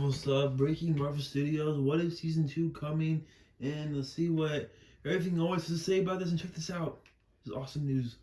Marvel stuff, breaking Marvel Studios, what if Season 2 coming, and let's see what everything always has to say about this, and check this out. This is awesome news.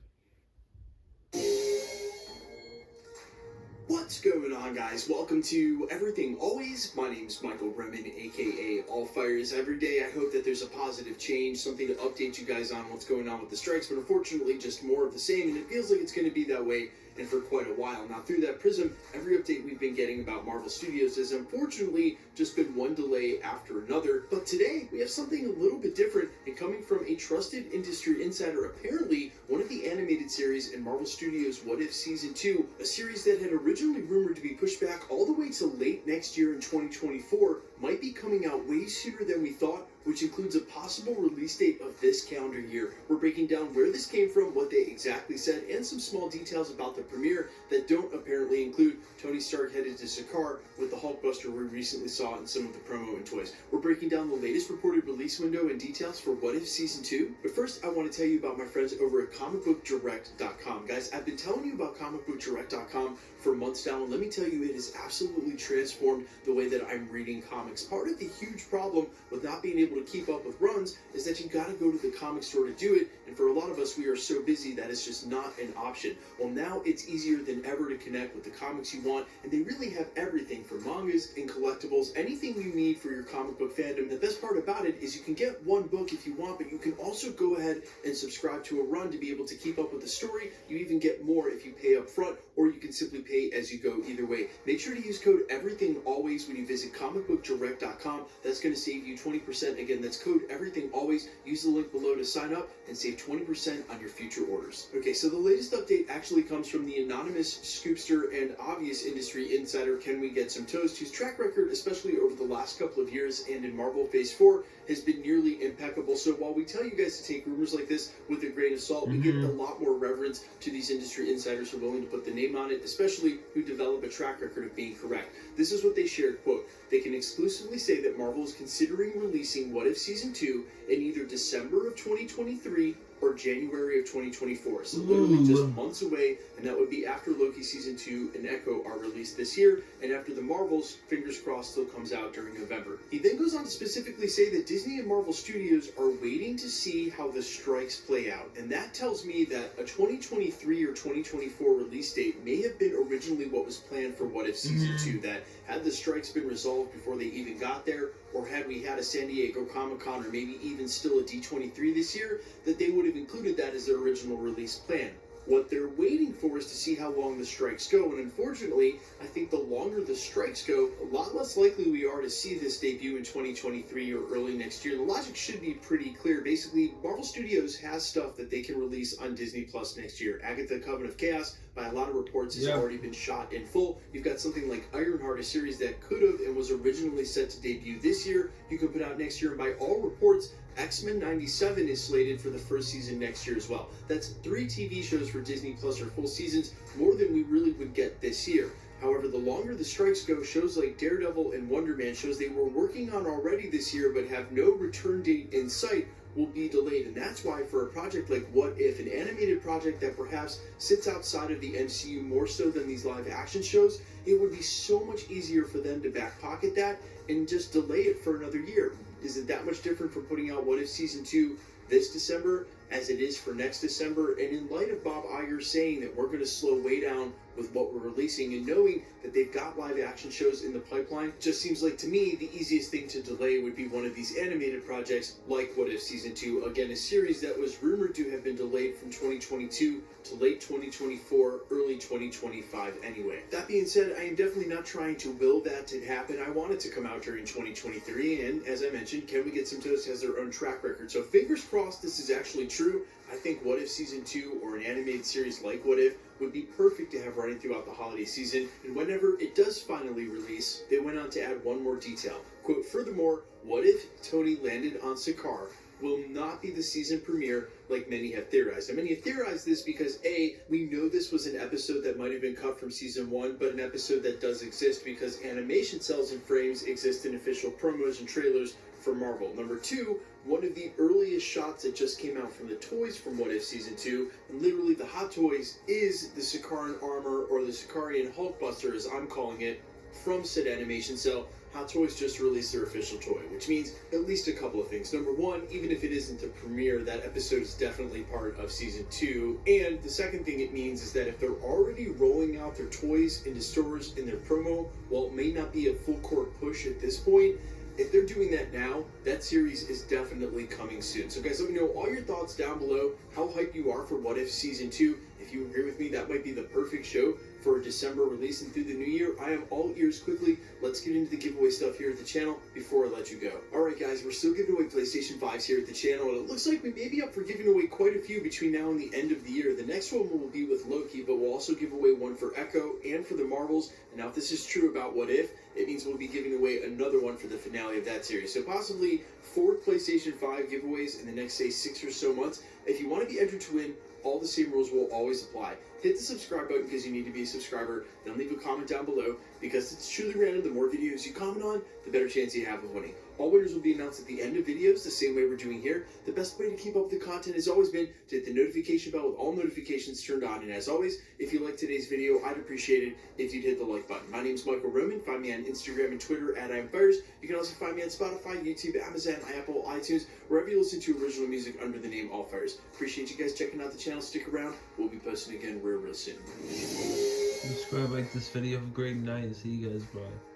What's going on, guys? Welcome to Everything Always. My name's Michael Bremen, aka All Fires Every Day. I hope that there's a positive change, something to update you guys on what's going on with the strikes, but unfortunately just more of the same, and it feels like it's going to be that way and for quite a while. Now, through that prism, every update we've been getting about Marvel Studios has unfortunately just been one delay after another. But today, we have something a little bit different, and coming from a trusted industry insider. Apparently, one of the animated series in Marvel Studios' What If Season 2, a series that had originally rumored to be pushed back all the way to late next year in 2024, might be coming out way sooner than we thought, which includes a possible release date of this calendar year. We're breaking down where this came from, what they exactly said, and some small details about the premiere that don't apparently include Tony Stark headed to Sakaar with the Hulkbuster we recently saw in some of the promo and toys. We're breaking down the latest reported release window and details for What If Season 2. But first, I want to tell you about my friends over at comicbookdirect.com. Guys, I've been telling you about comicbookdirect.com for months now, and let me tell you, it has absolutely transformed the way that I'm reading comics. Part of the huge problem with not being able to keep up with runs is that you gotta go to the comic store to do it, and for a lot of us, we are so busy that it's just not an option. Well, now it's easier than ever to connect with the comics you want, and they really have everything from mangas and collectibles, anything you need for your comic book fandom. The best part about it is you can get one book if you want, but you can also go ahead and subscribe to a run to be able to keep up with the story. You even get more if you pay up front, or you can simply pay as you go. Either way, make sure to use code EVERYTHINGALWAYS when you visit comicbookdirect.com. That's going to save you 20%. Again, that's code EVERYTHINGALWAYS. Use the link below to sign up and save 20% on your future orders. Okay, so the latest update actually comes from the anonymous scoopster and obvious industry insider Can We Get Some Toast, whose track record, especially over the last couple of years and in Marvel Phase 4, has been nearly impeccable. So while we tell you guys to take rumors like this with a grain of salt, we give a lot more reverence to these industry insiders who are willing to put the name on it, especially who develop a track record of being correct. This is what they shared, quote, "They can exclusively say that Marvel is considering releasing What If Season 2 in either December of 2023 or January of 2024. So literally just months away, and that would be after Loki Season 2 and Echo are released this year, and after the Marvels, fingers crossed, still comes out during November." He then goes on to specifically say that Disney and Marvel Studios are waiting to see how the strikes play out, and that tells me that a 2023 or 2024 release date may have been originally what was planned for What If Season 2, that had the strikes been resolved before they even got there, or had we had a San Diego Comic-Con, or maybe even still a D23 this year, that they would have included that as their original release plan. What they're waiting for is to see how long the strikes go, and unfortunately, I think the longer the strikes go, a lot less likely we are to see this debut in 2023 or early next year. The logic should be pretty clear. Basically, Marvel Studios has stuff that they can release on Disney Plus next year. Agatha Coven of Chaos, by a lot of reports, has already been shot in full. You've got something like Ironheart, a series that could have and was originally set to debut this year. You can put out next year, and by all reports, X-Men 97 is slated for the first season next year as well. That's 3 TV shows for Disney Plus or full seasons, more than we really would get this year. However, the longer the strikes go, shows like Daredevil and Wonder Man, shows they were working on already this year but have no return date in sight, will be delayed. And that's why for a project like What If, an animated project that perhaps sits outside of the MCU more so than these live action shows, it would be so much easier for them to back pocket that and just delay it for another year. Is it that much different from putting out What If Season 2 this December as it is for next December? And in light of Bob Iger saying that we're going to slow way down with what we're releasing, and knowing that they've got live action shows in the pipeline, just seems like to me the easiest thing to delay would be one of these animated projects like What If Season 2. Again, a series that was rumored to have been delayed from 2022 to late 2024, early 2025 anyway. That being said, I am definitely not trying to will that to happen. I want it to come out during 2023, and as I mentioned, Can We Get Some Toast has their own track record. So fingers crossed this is actually true. I think What If Season 2 or an animated series like What If would be perfect to have running throughout the holiday season. And whenever it does finally release, they went on to add one more detail. Quote, "Furthermore, What If Tony landed on Sakaar will not be the season premiere like many have theorized." And many have theorized this because A, we know this was an episode that might have been cut from season 1, but an episode that does exist because animation cells and frames exist in official promos and trailers for Marvel. Number 2, one of the earliest shots that just came out from the toys from What If Season 2, and literally the hot toys, is the Sakaran armor, or the Sakarian Hulkbuster as I'm calling it, from said animation cell. Hot Toys just released their official toy, which means at least a couple of things. Number one, even if it isn't the premiere, that episode is definitely part of season 2. And the second thing it means is that if they're already rolling out their toys into stores in their promo, while it may not be a full court push at this point, if they're doing that now, that series is definitely coming soon. So guys, let me know all your thoughts down below, how hyped you are for What If Season 2. If you agree with me, that might be the perfect show for a December release and through the new year. I am all ears quickly. Let's get into the giveaway stuff here at the channel before I let you go. Alright guys, we're still giving away PlayStation 5s here at the channel, and it looks like we may be up for giving away quite a few between now and the end of the year. The next one will be with Loki, but we'll also give away one for Echo and for the Marvels. And now if this is true about What If, it means we'll be giving away another one for the finale of that series. So possibly 4 PlayStation 5 giveaways in the next, say, 6 or so months. If you want to be entered to win, all the same rules will always apply. Hit the subscribe button because you need to be a subscriber. Then leave a comment down below because it's truly random. The more videos you comment on, the better chance you have of winning. All winners will be announced at the end of videos, the same way we're doing here. The best way to keep up with the content has always been to hit the notification bell with all notifications turned on. And as always, if you liked today's video, I'd appreciate it if you'd hit the like button. My name is Michael Roman. Find me on Instagram and Twitter at IamFires. You can also find me on Spotify, YouTube, Amazon, Apple, iTunes, wherever you listen to original music under the name AllFires. Appreciate you guys checking out the channel. Stick around. We'll be posting again real soon. Subscribe, like this video. Have a great night. See you guys. Bye.